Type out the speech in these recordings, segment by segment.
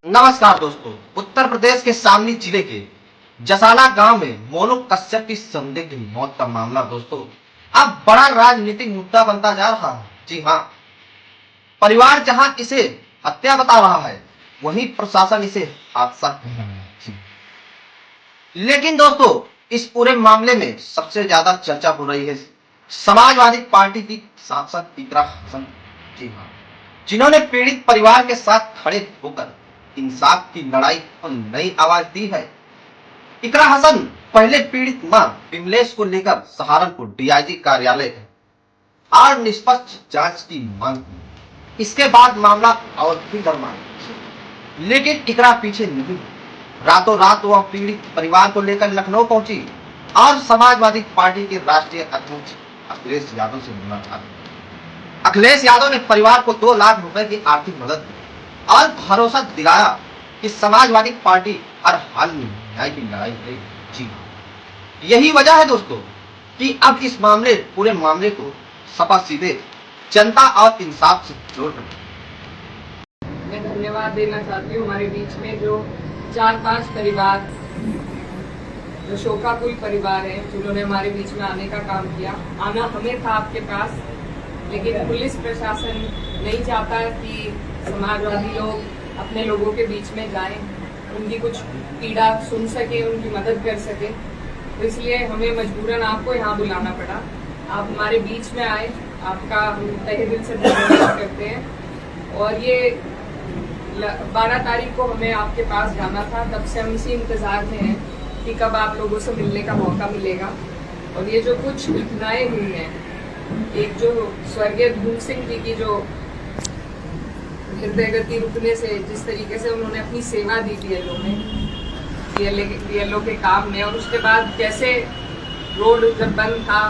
नमस्कार दोस्तों। उत्तर प्रदेश के शामली जिले के जसाला गांव में मोनू कश्यप की संदिग्ध मौत का मामला दोस्तों अब बड़ा राजनीतिक मुद्दा बनता जा रहा है। जी हाँ, परिवार जहां इसे हत्या बता रहा है, वहीं प्रशासन इसे हादसा कह रहा है। लेकिन दोस्तों, इस पूरे मामले में सबसे ज्यादा चर्चा हो रही है समाजवादी पार्टी की सांसद इकरा हसन। जी हाँ, जिन्होंने पीड़ित परिवार के साथ खड़े होकर इंसाफ की लड़ाई को नई आवाज दी है। इकरा हसन पहले पीड़ित मां विमलेश को लेकर सहारनपुर डीआईजी कार्यालय है और निष्पक्ष जांच की मांग की। इसके बाद मामला और भी गरमा, लेकिन इकरा पीछे नहीं। रातों रात वह पीड़ित परिवार को लेकर लखनऊ पहुंची और समाजवादी पार्टी के राष्ट्रीय अध्यक्ष अखिलेश यादव से मुलाकात की। अखिलेश यादव ने परिवार को 2 लाख रुपए की आर्थिक मदद दी और भरोसा दिलाया कि समाजवादी पार्टी हर हाल में न्याय की लड़ाई लड़ेगी। जी, यही वजह है दोस्तों कि अब इस पूरे मामले को सपा सीधे जनता और इंसाफ से जोड़ रही है। मैं धन्यवाद देना चाहती हूँ हमारे बीच में जो 4-5 परिवार, जो शोकाकुल परिवार है, जिन्होंने हमारे बीच में आने का काम किया। आना हमें था आपके पास, लेकिन पुलिस प्रशासन नहीं चाहता कि समाजवादी लोग अपने लोगों के बीच में जाएं, उनकी कुछ पीड़ा सुन सके, उनकी मदद कर सके। तो इसलिए हमें मजबूरन आपको यहाँ बुलाना पड़ा। आप हमारे बीच में आए, आपका हम तहे दिल से धन्यवाद करते हैं। और ये 12 तारीख को हमें आपके पास जाना था, तब से हम इसी इंतजार में हैं कि कब आप लोगों से मिलने का मौका मिलेगा। और ये जो कुछ घटनाएं हुई हैं, एक जो स्वर्गीय धूम सिंह जी की जो हृदय गति रुकने से जिस तरीके से उन्होंने अपनी सेवा दी बीएलओ के काम में, और उसके बाद कैसे रोड जब बंद था,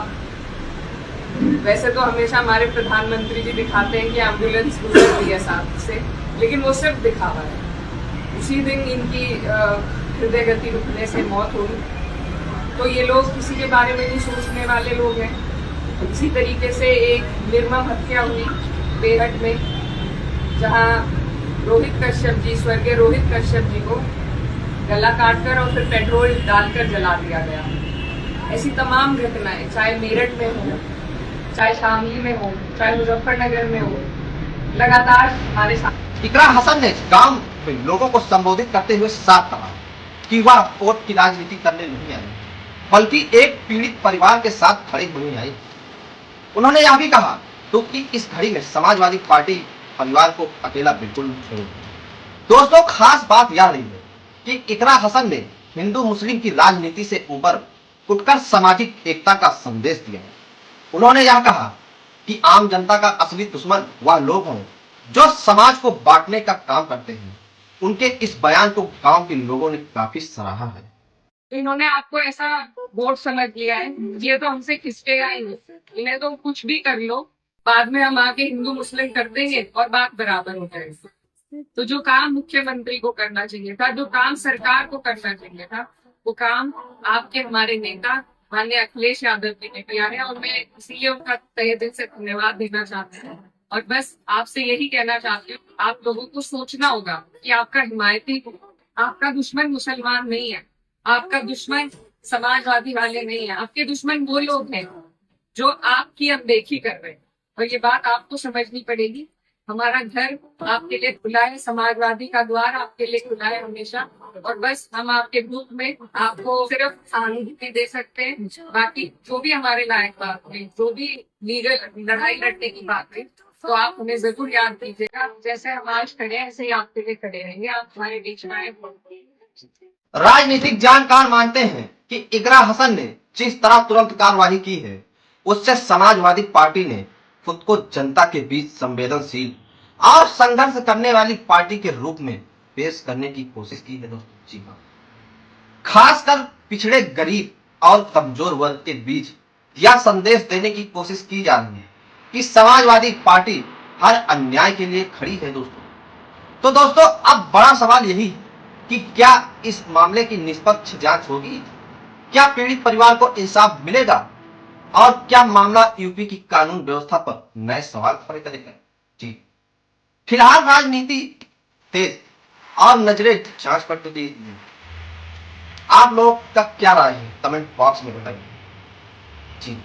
वैसे तो हमेशा हमारे प्रधानमंत्री जी दिखाते हैं कि एम्बुलेंस गुजर रही है साथ से, लेकिन वो सिर्फ दिखावा है। उसी दिन इनकी हृदय गति रुकने से मौत हुई। तो ये लोग किसी के बारे में नहीं सोचने वाले लोग हैं। इसी तरीके से एक निर्मम हत्या हुई बेहट में, जहां रोहित कश्यप जी, स्वर्गीय रोहित कश्यप जी को गला काटकर और फिर पेट्रोल डालकर जला दिया गया। ऐसी तमाम घटनाएं, चाहे मेरठ में हो, चाहे शामली में हो, चाहे मुजफ्फरनगर में हो, लगातार हमारे साथ। इकरा हसन ने गांव में लोगों को संबोधित करते हुए साफ कहा कि वह वोट की राजनीति करने नहीं आई, बल्कि एक पीड़ित परिवार के साथ खड़े होने आई। उन्होंने यह भी कहा तो कि इस घड़ी में समाजवादी पार्टी परिवार को अकेला बिल्कुल नहीं छोड़ेगी। दोस्तों, खास बात यह रही है कि इकरा हसन ने हिंदू मुस्लिम की राजनीति से ऊपर उठकर सामाजिक एकता का संदेश दिया है। उन्होंने यह कहा कि आम जनता का असली दुश्मन वह लोग हैं जो समाज को बांटने का काम करते हैं। उनके इस बयान को गांव के लोगों ने काफी सराहा है। इन्होंने आपको ऐसा वोट समझ लिया है, ये तो हमसे खिसकेगा ही नहीं। इन्हें तो कुछ भी कर लो, बाद में हम आके हिंदू मुस्लिम कर देंगे और बात बराबर हो जाएगी। तो जो काम मुख्यमंत्री को करना चाहिए था, जो काम सरकार को करना चाहिए था, वो काम आपके हमारे नेता माननीय अखिलेश यादव जी ने किया है। और मैं इसीलिए उनका तहे दिल से धन्यवाद देना चाहती हूँ। और बस आपसे यही कहना चाहती हूँ, आप लोगों को सोचना होगा कि आपका हिमायती, आपका दुश्मन मुसलमान नहीं है, आपका दुश्मन समाजवादी वाले नहीं है, आपके दुश्मन वो लोग हैं जो आपकी अनदेखी कर रहे हैं। और ये बात आपको समझनी पड़ेगी। हमारा घर आपके लिए खुला है, समाजवादी का द्वार आपके लिए खुला है हमेशा। और बस हम आपके ग्रुप में आपको सिर्फ सहानुभूति दे सकते हैं। बाकी जो भी हमारे लायक बात है, जो भी लीगल लड़ाई लड़ने की बात है, तो आप हमें जरूर याद कीजिएगा। जैसे हम आज खड़े हैं, ऐसे ही आपके लिए खड़े रहेंगे। आप हमारे बीच में आए। राजनीतिक जानकार मानते हैं कि इकरा हसन ने जिस तरह तुरंत कार्रवाई की है, उससे समाजवादी पार्टी ने खुद को जनता के बीच संवेदनशील और संघर्ष करने वाली पार्टी के रूप में पेश करने की कोशिश की है दोस्तों। जी हाँ, खासकर पिछड़े गरीब और कमजोर वर्ग के बीच यह संदेश देने की कोशिश की जा रही है कि समाजवादी पार्टी हर अन्याय के लिए खड़ी है दोस्तों। तो दोस्तों, अब बड़ा सवाल यही है कि क्या इस मामले की निष्पक्ष जांच होगी, क्या पीड़ित परिवार को इंसाफ मिलेगा और क्या मामला यूपी की कानून व्यवस्था पर नए सवाल खड़े करेगा। जी, फिलहाल राजनीति तेज और नजरें जांच पर तो दी। आप लोग का क्या राय है कमेंट बॉक्स में बताइए जी।